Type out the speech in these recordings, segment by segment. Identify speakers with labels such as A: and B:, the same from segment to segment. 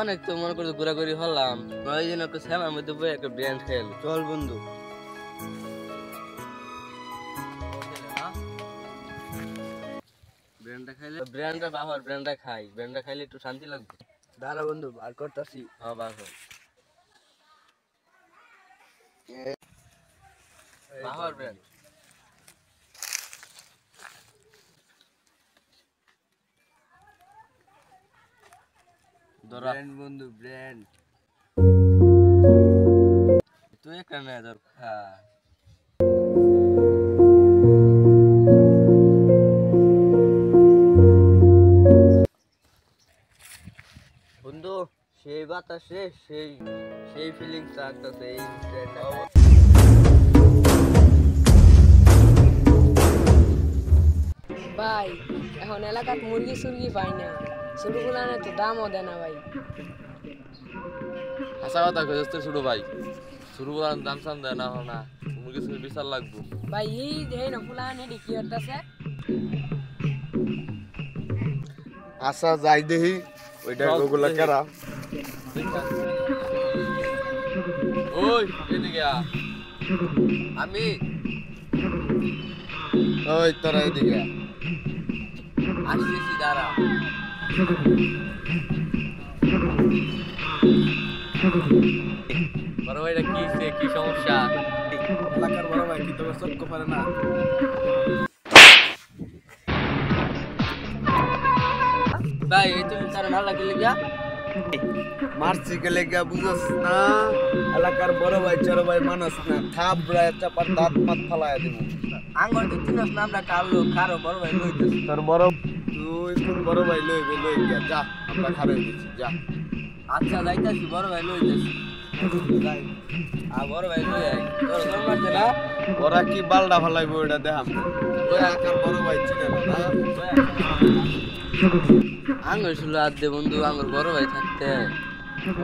A: অনেক তো মনে করতে ঘোরাঘুরি হলাম, ওই জন্য একটু শ্যামার মধ্যে বই একটা ব্র্যান্ড খেল। চল বন্ধু। ব্র্যান্ডটা খাইলে ব্র্যান্ডটা বাবার ব্র্যান্ডটা খাই, ব্র্যান্ডটা খাইলে একটু শান্তি লাগবে।
B: দাঁড়া বন্ধু, বার করতেছি।
A: হ্যাঁ বার কর। বাবার ব্র্যান্ড
B: ব্র্যান্ড বন্ধু, ব্র্যান্ড।
A: তুই একটা নে ধর খা। বন্ধু সেই বাতাসে সেই সেই ফিলিংস আসতেছে এই ব্র্যান্ডটা।
C: ভাই এখন এলাকাত মুরগি সুরগি পাই না, ছোটগুলানে তো দামও দেয় না ভাই।
D: হাসা কথা কইছিস তো ছোট ভাই, শুরু করার দাম সাম দেয় না না, মুরগি সুরগি বিশাল লাগবো
C: ভাই এই দেই না ফুলানে কি হতাছে।
B: আচ্ছা যাই দেখি ওইটা ওগুলা কেরা।
D: ওই এদিকে আ।
A: আমি
B: ওই তোরা এদিকে
A: আসতেছি, দাঁড়া।
D: বড় ভাইটা কি হইছে, কি সমস্যা?
B: এলাকার বড় ভাই কি তোর চক্ক পারে না?
A: ভাই এই তুমি তার মাল লাগিয়ে লিখা
B: মারছি কে লেগা বুঝছ না? এলাকার বড় ভাই চড় ভাই মানুষ না, থাপ রায় চাপার দাঁত মাত ফালায় দিব।
A: আঙ্গর তো তিনস নামটা কালো খারো বড় ভাই লইতেছে।
B: তোর বড় তুই কোন বড় ভাই লইবে লই গিয়া যা, আমরা খারে দিছি যা।
A: আচ্ছা যাইতাছি, বড় ভাই লইতেছি।
B: যাই।
A: বড় ভাই লই আই। তোর তোর মারতে না
B: ওরা কি বালডা ফালাইবো ওটা দেখাম। ওই এলাকার বড় ভাই চিনে না।
A: আঙ্গুর ছিল আর দে বন্ধু, আঙ্গুর বড় ভাই থাকতে।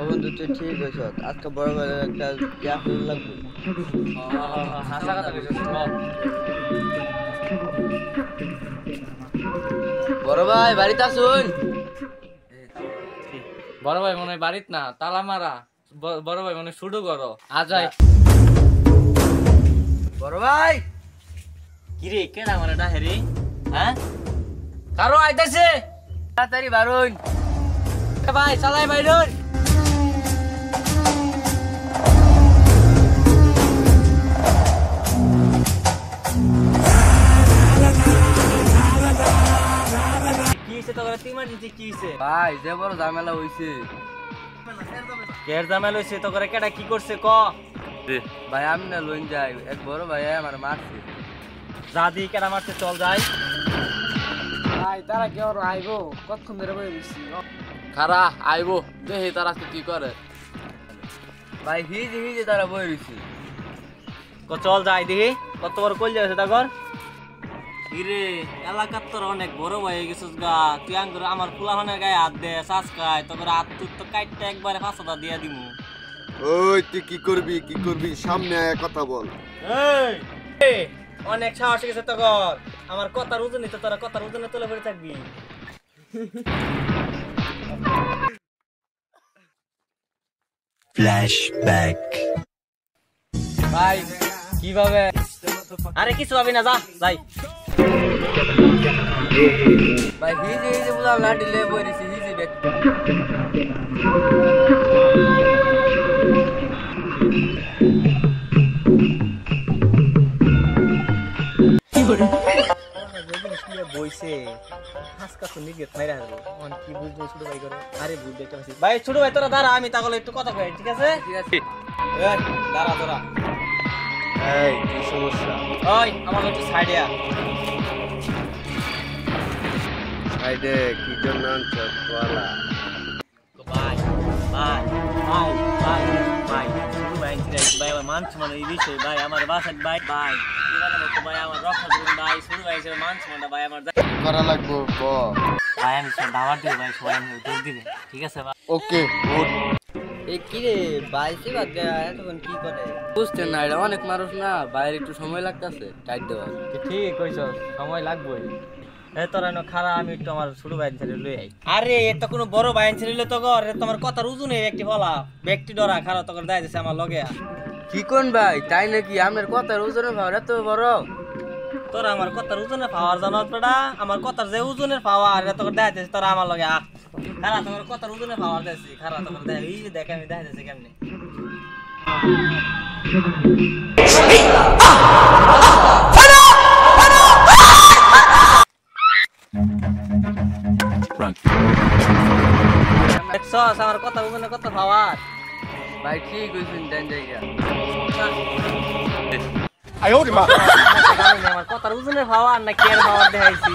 B: বন্ধু তুই ঠিক হইছ, আজকে বড় ভাই একটা ইয়া হল লাগবে।
D: হাসা কথা কইছিস বল।
A: বড় ভাই বাড়িতে আসুন।
D: বড় ভাই মনে হয় বাড়িত না, তালা মারা। বড় ভাই মনে শুরু করো আজাই।
A: বড় ভাই
D: কিরে কেডা মানে ডাহেরি? হ্যাঁ কারো আইতাছে,
A: তাড়াতাড়ি বারুন।
D: ভাই চালাই বাইরুন। কি হইছে তোর ইমার্জেন্সি? কি হইছে
A: ভাই যে বড় ঝামেলা হইছে।
D: কের জামাল হইছে? তোরে কেডা কি করছে ক?
A: ভাই আমি না লইন যাই, এক বড় ভাই আমার মারছে।
D: জাদি কেডা মারছে, চল যাই।
C: ভাই তারা কি আর আইবো? কতক্ষণ ধরে বই বসছি।
D: খারা আইবো দেখি তার আজকে কি করে।
A: ভাই হিজে হিজে তারা বই রইছে।
D: চল যাই দেখি কত বড় কল যাচ্ছে তাকর। কিরে এলাকার তোর অনেক বড় হয়ে গেছিস গা, তুই আঙ্গুর আমার ফুলাফানের গায়ে হাত দে চাচকায়, তোর হাত তুই তো কাটতে একবারে 5,000 দিয়া দিমু।
B: ওই তুই কি করবি কি করবি, সামনে আয় কথা বল।
D: এই অনেক সাহস গেছে তোর, আমার কথার ওজনই তো তোরা কথার ওজনে তুলে পড়ে থাকবি।
E: ফ্ল্যাশব্যাক।
D: ভাই কিভাবে? আরে কিছু ভাবি না, যা যাই।
A: ভাই হিজে হিজে বুঝলাম লাঠি লে বই রইছে হিজে দেখ।
D: বইছে হাসকা তো নিগে ফাইরা হলো অন কি বুঝবে ছোট ভাই করে। আরে বুঝ দেখতে পাচ্ছি ভাই, ছোট ভাই তোরা দাঁড়া, আমি তাহলে একটু কথা কই, ঠিক আছে?
A: ঠিক আছে।
D: এই দাঁড়া তোরা।
B: এই কি সমস্যা?
D: ওই আমার একটু সাইডে আ।
B: সাইডে কি জন্য আনছ তোলা?
D: ভাই ভাই ভাই ভাই ভাই ছোট ভাই ভাই আমার মানছ মানে এই বিষয় ভাই, আমার বাসাত ভাই ভাই ভাই আমার রক্ষা করুন ভাই, ছোট ভাই হিসেবে মানছ মানে ভাই আমার
B: করা লাগবো ক।
D: ভাই আমি সব দাওয়াত দিব ভাই, সবাই আমি দোষ দিবে, ঠিক আছে ভাই?
B: Okay good.
A: এই কি রে বাইসে বাদ গয়া তখন কি করে বুঝতেন না, এটা অনেক মানুষ না, বাইরে একটু সময় লাগতেছে টাইট দেওয়ার।
D: ঠিক কইছস, সময় লাগবেই। এ তোরা নো খারা আমি একটু আমার ছোট ভাই ছেড়ে লই আই আরে এ তো কোনো বড় ভাই ছেড়ে তো গর এ তোমার কথার ওজনে ব্যক্তি বলা ব্যক্তি ডরা খারা তো করে দাই দিছে আমার লগে
A: কি কোন ভাই তাই নাকি আপনার কথার ওজনে ভাড়া এত বড়
D: তোরা আমার কথার ওজনে পাওয়ার জানত বেটা আমার কথার যে ওজনের পাওয়ার এত করে দাই দিছে তোরা আমার লগে খারা তোমার কথার ওজনে পাওয়ার দিছি খারা তো করে দেই এই যে দেখ আমি দাই দিছি কেমনে দেখছ আমার কথা ওজনে কত পাওয়ার
A: ভাই ঠিক কইছেন দেন জায়গা
D: আমার কথার ওজনে পাওয়ার না কেয়ার পাওয়ার দেখাইছি